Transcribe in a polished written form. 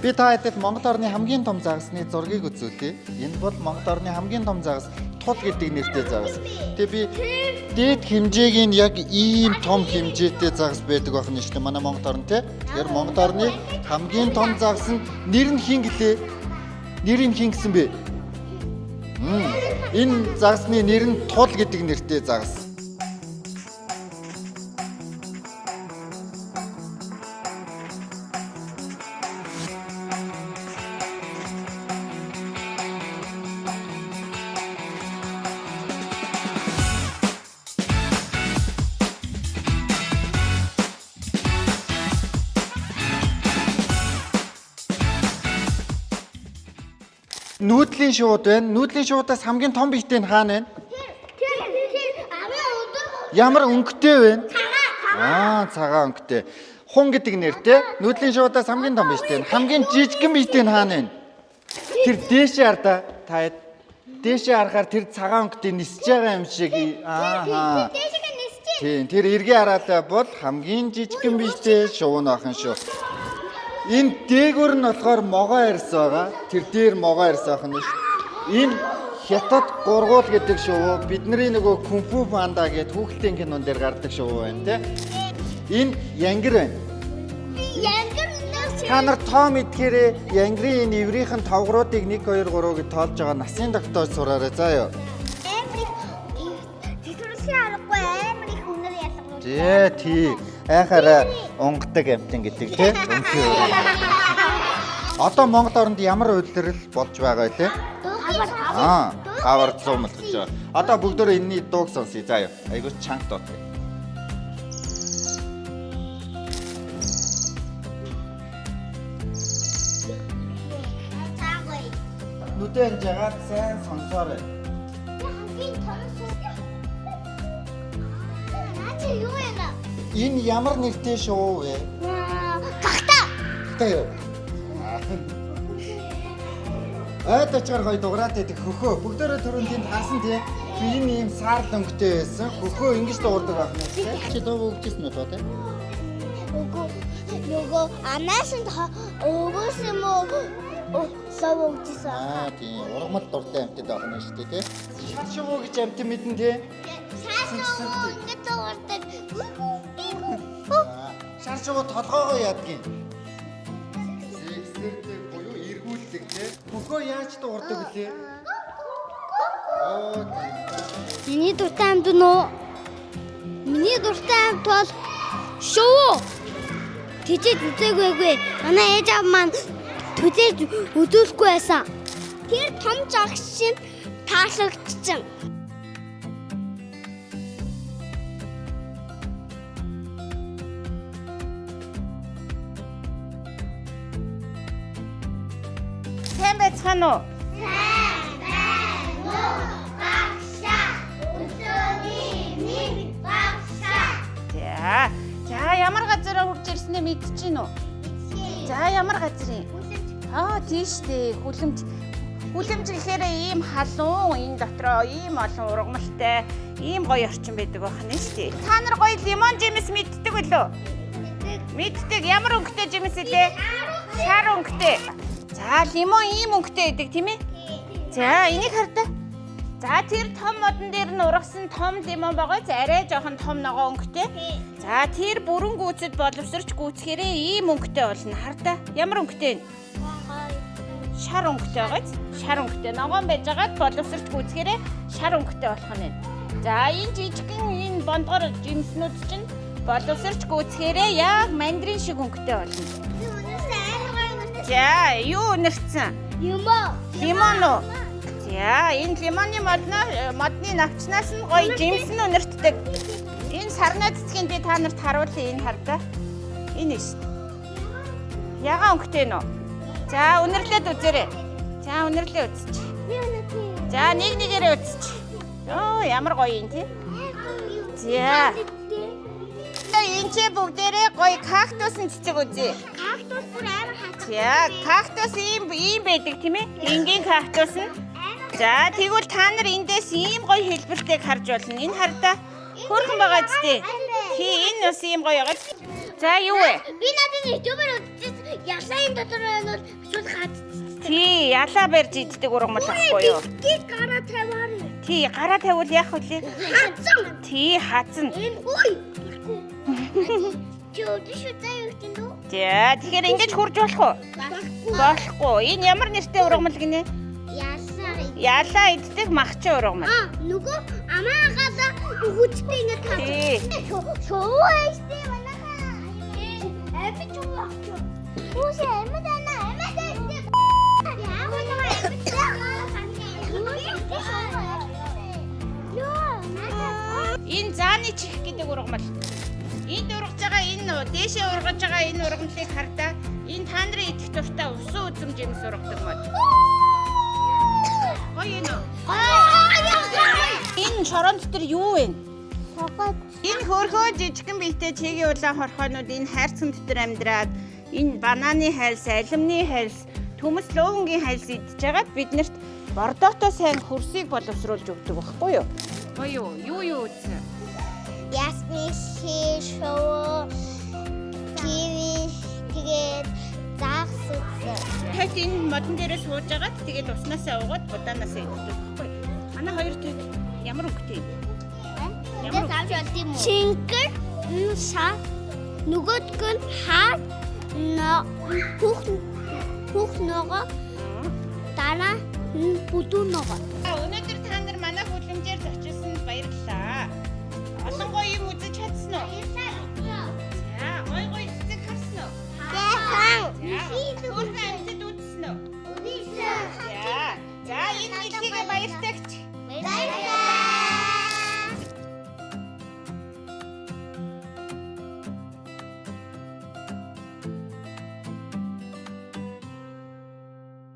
Би та хэдэд Монгол орны хамгийн том загасны зургийг үзүүлье. Энэ бол Монгол орны хамгийн том загас тул гэдэг нэртэй загас. Тэгээ би дээд хэмжээгийн яг ийм том хэмжээтэй загас байдаг байх нь шүү дээ манай Монгол орн те. Тэгэхээр Монгол орны хамгийн том загас нь нэр нь хин гэлээ. Нэр нь хин гэсэн бэ? Энэ загасны нэр нь тул гэдэг нэртэй загас. Нүүдлийн шууд байна. Нүүдлийн шуудаас хамгийн том бийтэй нь хаана байна? Ямар өнгөтэй байна? Цагаан өнгөтэй. Хун гэдэг нэртэй. Нүүдлийн шуудаас хамгийн том бийтэй нь. Хамгийн жижигхэн бийтэй нь хаана байна? Тэр дээшээ ардаа. Та дээшээ харахаар тэр цагаан өнгөтэй нисэж байгаа юм шиг. Тийм, тэр эргээ хараалаа бол хамгийн жижигхэн бийтэй шувуу нөхөн шүү. Энэ дээгүүр нь болохоор могоо арьс байгаа. Тэр дээр могоо арьс байх нь шүү. Энэ хятад гургуул гэдэг шувуу бидний нөгөө кунфу панда гэдэг хүүхдийн кинон дээр гардаг шувуу байна те. Энэ янгир байна. Янгир та нар тоо мэдхээрээ янгирын энэ иврийнхэн тавгруудыг 1 2 3 гэж тоолж байгаа насны тогтоож сураарай заа ёо. Тий. Айхаараа унгдаг амтан гэдэг тий. Одоо Монгол оронд ямар үйлрэл болж байгаа вэ? Хавар цумал гэж байгаа. Одоо бүгдөө энэний дууг сонсъё заа ёо. Айгуу чанга дуу. Нүдэн жагаад сайн сонсоорой. Энэ ямар нэртэй шоу вэ? Гахта юу? Айтачаар гоё дуграад байдаг хөхөө. Бүгдээрээ түрүүнд тэнд хаасан тий. Би ийм саар дөнгөтэй байсан. Хөхөө ингэж дуурдаг байх нь тий. Чи дуу өгчээсэн үү тий? Нөгөө анаашин өвөөс юм уу? Сав өгчээсэн. Тийм. Ургамал дуртай амтд байх нь шүү дээ тий. Шашуу гэж амт мэдэн тий. Шашуу гэж дуурдаг. Шашуу толгоогоо яадгийн. Сэрдэг буюу эргүүлдэг тий. Хөхөө яаж дуурдаг вүлээ? Миний дуртай амт нь уу? Миний дуртай амт бол шуу. Тэжээд үзээгүйгүй. Манай ээж аав маань төдөөж үзүүлэхгүй байсан. Тэр том жагш шин таалагдчихсан. Сайн байцгаана уу? Сайн байна уу? Багшаа. Өсөөний минь багшаа. За ямар газараа хурж ирснээ мэдчихэв үү? За ямар газрын? Тийш дээ. Хүлэмж гэхээр ийм халуун, энэ дотроо ийм олон ургамалтай, ийм гоё орчин байдаг байх нь шүү дээ. Та нар гоё лимон жимс мэддэг үлээ? Мэддэг. Ямар өнгөтэй жимс илээ? Шар өнгөтэй. За лимон ийм өнгөтэй байдаг тийм ээ? За энийг хардаа. За тэр том модон дээр нь ургасан том лимон байгаа. Арай жоохон том ногоо өнгөтэй. За тэр бүрэн гүйцэд боловсрч гүйцхээрээ ийм өнгөтэй болно. Хардаа. Ямар өнгөтэй вэ? Шар өнгөтэй байгааз. Шар өнгөтэй ногоон байж байгаад боловсрч гүйцхээрээ шар өнгөтэй болох нь. За энэ жижигхэн энэ бондгор жимснүүд чинь боловсрч гүйцхээрээ яг мандрин шиг өнгөтэй болно. За юу нэрсэн? Лимон уу? За энэ лимоны модны навчнаас нь гоё жимсэн өнөртдөг. Энэ сарнаа цэцгийн би та нарт харуулъя энэ хардаа. Энэ шүү. Ягаан өнгөтэй нөө. За өнөрлөөд үзээрэй. За өнөрлөө үзчих. За нэг нэгээрээ үзчих. Ямар гоё юм тий. За. Энэ ч бүгдээрээ гоё кактусын цэцэг үзье. Кактус бүр амар хаач. За кактус ийм байдаг тийм ээ. Энгийн кактус нь. За тэгвэл та нар эндээс ийм гоё хэлбэртэйг харж болно. Энэ хардаа хөөрхөн байгаа зү. Тий энэ бас ийм гоё байгаа. За юу вэ? Би надад YouTube-аар үзчихсэн. Ялаан дотор нь бол шууд хаад. Тий, ялаа барьж иддэг ургамал байхгүй юу? Гид гараа тавиар. Тий, гараа тавиул яах вэ? Хазан. Тий, хазан. Энэ ой. Чөөдөшөтэй юу гэдэг нь? За, тэгэхээр ингэж хурж болох уу? Болохгүй. Энэ ямар нэртэй ургамал гинэ? Ялаа. Ялаа иддэг махчин ургамал. Нөгөө амаагаада хүчтэй ингэ тав. Тий. Шоо эстэй манайхаа. Эпич юу ах. Үгүй эмэд ана эмэд эстэй. Яа Энэ зааны чих гэдэг ургамал. Энд ургаж байгаа энэ дээшээ ургаж байгаа энэ ургамлыг хардаа. Энэ та нарын идэх дуртай усан үзэм жимс ургадаг мод. Гоё нөө. Энэ шорон дотор юу вэ? Энэ хөрхөө жижигхэн биетэй чигийн улаан хорхоонууд энэ хайрцаг дотор амьдраад энэ бананы хайлс, алимны хайлс, төмөс луугийн хайлс идж байгаад биднэрт бордоотой сайн хөрсийг боловсруулж өгдөг байхгүй юу? Гоё юу үзсэн? Ясмин шишоо киви тэгээд загс үзсэн. Тэгэд энэ модон дээрээ сууж агаад тэгээд уснасаа уугаад будаанасаа иддэг байхгүй юу? Манай хоёр төд ямар өнгөтэй? Чингэр са нөгөөдг нь хаа бүх нөгөө дараа бүдүүн нөгөө. Өнөөдөр та нар манай хөдөлмжээр зочилсонд баярлалаа. Олон гоё юм үзэж чадсан уу? За, гоё цэцэг харсан уу? Яхан. За,